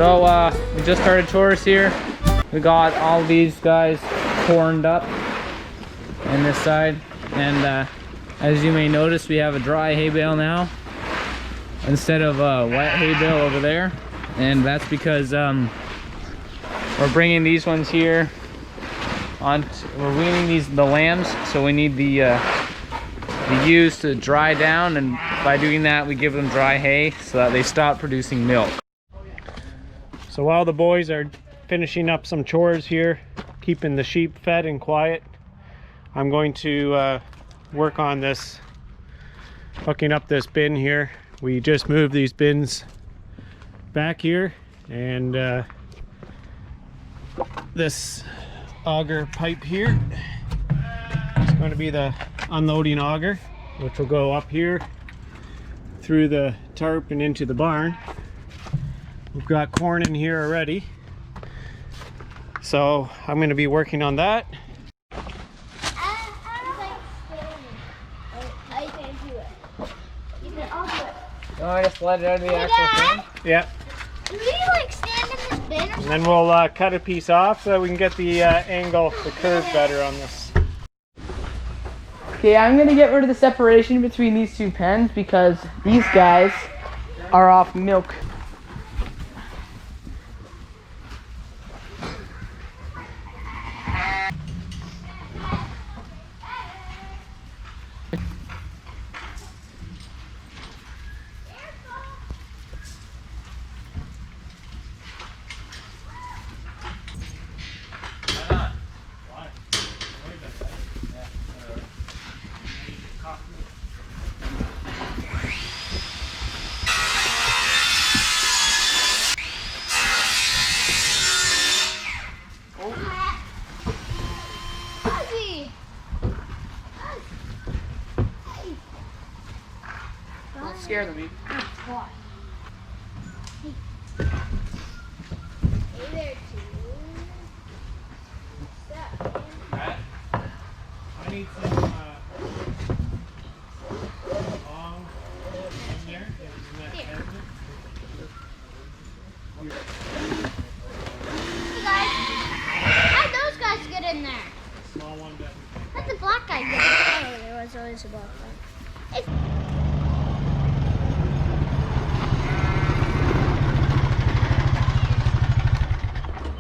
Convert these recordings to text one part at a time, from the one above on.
So we just started chores here. We got all these guys corned up in this side, and as you may notice, we have a dry hay bale now instead of a wet hay bale over there, and that's because we're bringing these ones here on. We're weaning the lambs, so we need the ewes to dry down, and by doing that, we give them dry hay so that they stop producing milk. So while the boys are finishing up some chores here, keeping the sheep fed and quiet, I'm going to work on this, hooking up this bin here. We just moved these bins back here, and this auger pipe here is going to be the unloading auger, which will go up here through the tarp and into the barn. We've got corn in here already, so I'm going to be working on that. Oh, I just let it out of the actual thing? Yeah. Do we like stand in this bin or something? And then we'll cut a piece off so that we can get the angle, the curve better on this. Okay, I'm gonna get rid of the separation between these two pens because these guys are off milk. Don't scare them. Hey there, I need some long in there. Hey guys, how'd those guys get in there? Small one down. How'd the black guy get in there? Oh, there was always a black guy. Hey.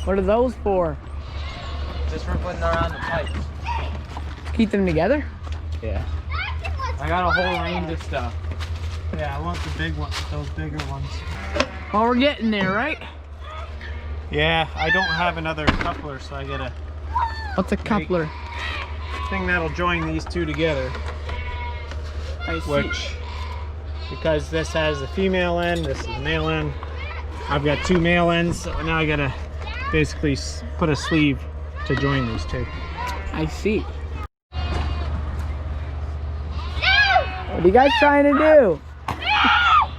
What are those for? Just for putting around the pipes. Keep them together? Yeah. I got a whole range of stuff. Yeah, I want the big ones, those bigger ones. Well, we're getting there, right? Yeah, I don't have another coupler, so I get a What's a coupler? thing that'll join these two together. I see. Which, because this has a female end, this is a male end. I've got two male ends, so now I gotta basically put a sleeve to join these two. I see. What are you guys trying to do? Oh!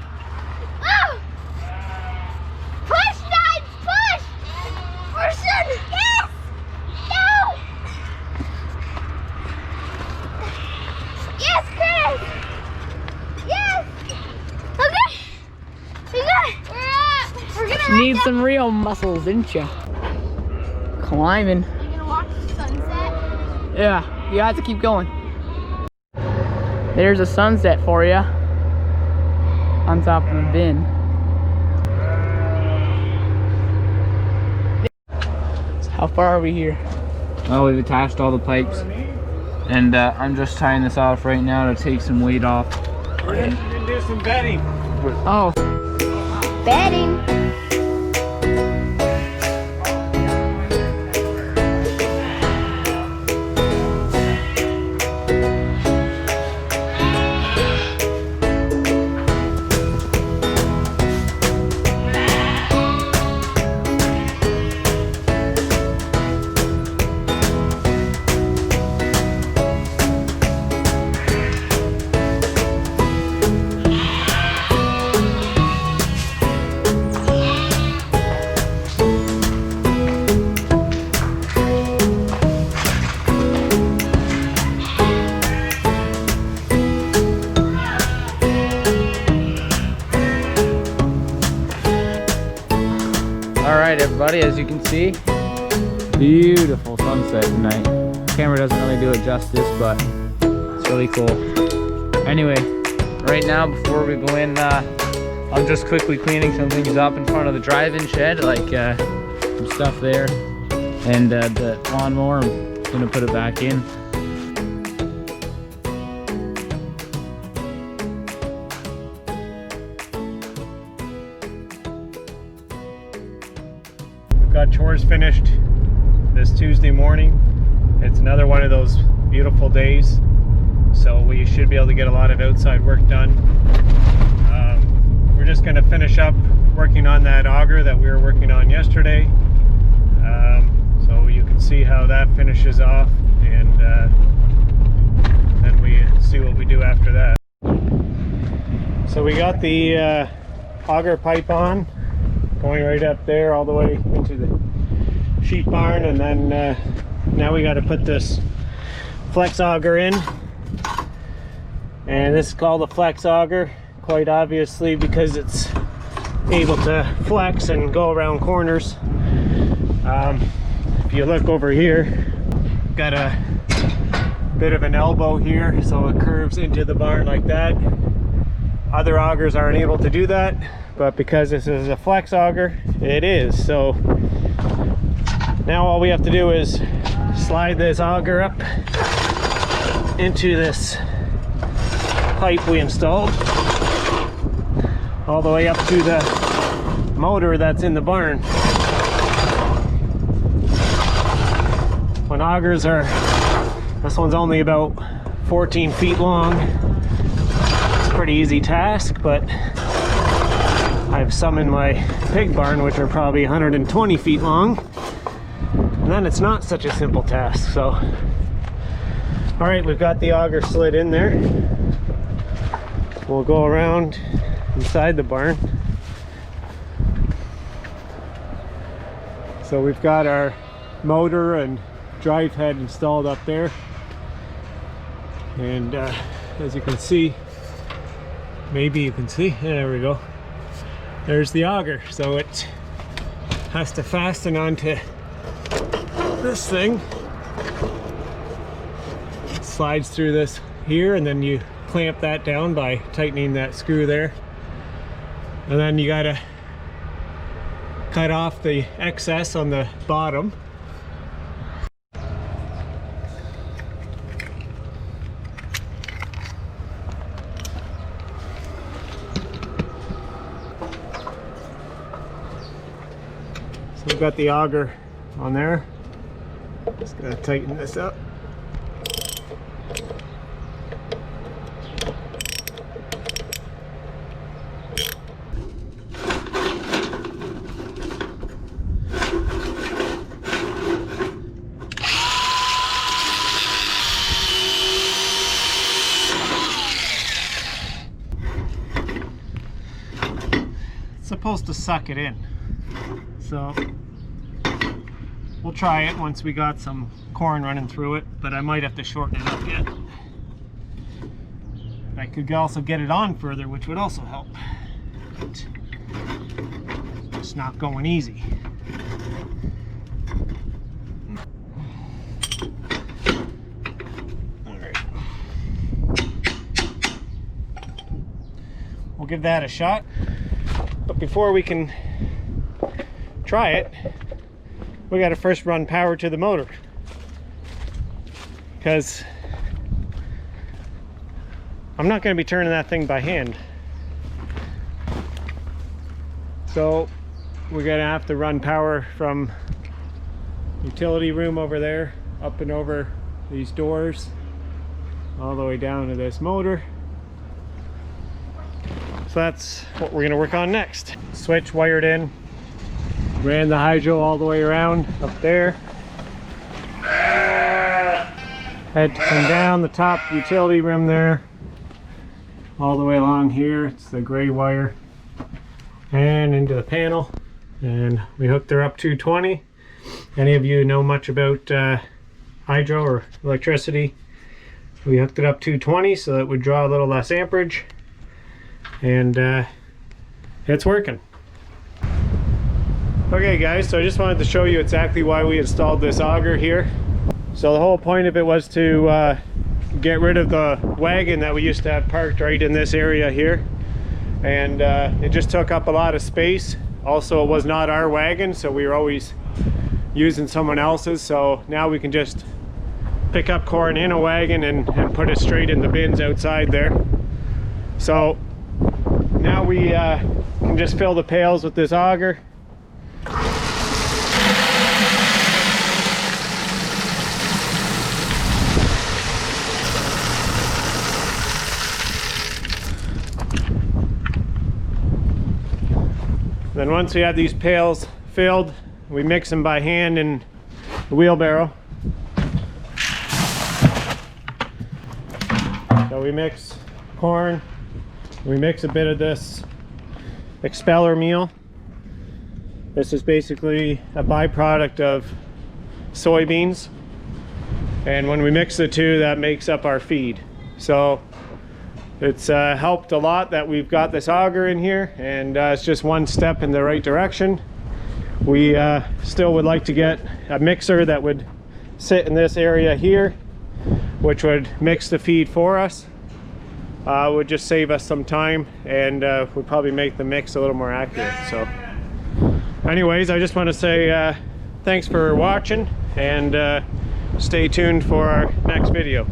Push, Knives, push! Person! Yes! No! Yes, Chris! Yes! Okay! We're gonna Need some real muscles, didn't you? Climbing. You're gonna watch the sunset? Yeah, you have to keep going. There's a sunset for you on top of the bin. How far are we here? Oh, we've attached all the pipes, and I'm just tying this off right now to take some weight off. We're gonna do some bedding. Oh. Bedding. everybody. As you can see, beautiful sunset tonight. Camera doesn't really do it justice, but it's really cool. Anyway, right now before we go in, I'm just quickly cleaning some things up in front of the drive-in shed, like some stuff there, and the lawnmower. I'm gonna put it back in. Got chores finished this Tuesday morning. It's another one of those beautiful days, so we should be able to get a lot of outside work done. We're just going to finish up working on that auger that we were working on yesterday, so you can see how that finishes off, and then we see what we do after that. So we got the auger pipe on, going right up there all the way into the sheep barn, and then now we got to put this flex auger in, and this is called a flex auger, quite obviously, because it's able to flex and go around corners. If you look over here, got a bit of an elbow here, so it curves into the barn like that. Other augers aren't able to do that, but because this is a flex auger, it is. So now all we have to do is slide this auger up into this pipe we installed, all the way up to the motor that's in the barn. When augers are, this one's only about 14 feet long. It's a pretty easy task, but I have some in my pig barn which are probably 120 feet long, and then it's not such a simple task. So all right, we've got the auger slid in there. We'll go around inside the barn. So we've got our motor and drive head installed up there, and as you can see, maybe you can see, there we go, there's the auger. So it has to fasten onto this thing. It slides through this here, and then you clamp that down by tightening that screw there, and then you gotta cut off the excess on the bottom. So we've got the auger on there. Just gonna tighten this up. It's supposed to suck it in, so we'll try it once we got some corn running through it, but I might have to shorten it up yet. I could also get it on further, which would also help, but it's not going easy. All right, we'll give that a shot. But before we can try it, we got to first run power to the motor, because I'm not going to be turning that thing by hand. So we're going to have to run power from utility room over there, up and over these doors, all the way down to this motor. So that's what we're going to work on next. Switch wired in, ran the hydro all the way around up there. Had to come down the top utility room there, all the way along here. It's the gray wire, and into the panel. And we hooked her up 220. Any of you know much about hydro or electricity? We hooked it up 220 so that it would draw a little less amperage. And it's working. Okay guys, so I just wanted to show you exactly why we installed this auger here. So the whole point of it was to get rid of the wagon that we used to have parked right in this area here. And it just took up a lot of space. Also, it was not our wagon, so we were always using someone else's. So now we can just pick up corn in a wagon and put it straight in the bins outside there. So now we can just fill the pails with this auger. Then once we have these pails filled, we mix them by hand in the wheelbarrow. So we mix corn, we mix a bit of this expeller meal. This is basically a byproduct of soybeans. And when we mix the two, that makes up our feed. So it's helped a lot that we've got this auger in here, and it's just one step in the right direction. We still would like to get a mixer that would sit in this area here, which would mix the feed for us. Would just save us some time, and would probably make the mix a little more accurate. So anyways, I just want to say thanks for watching, and stay tuned for our next video.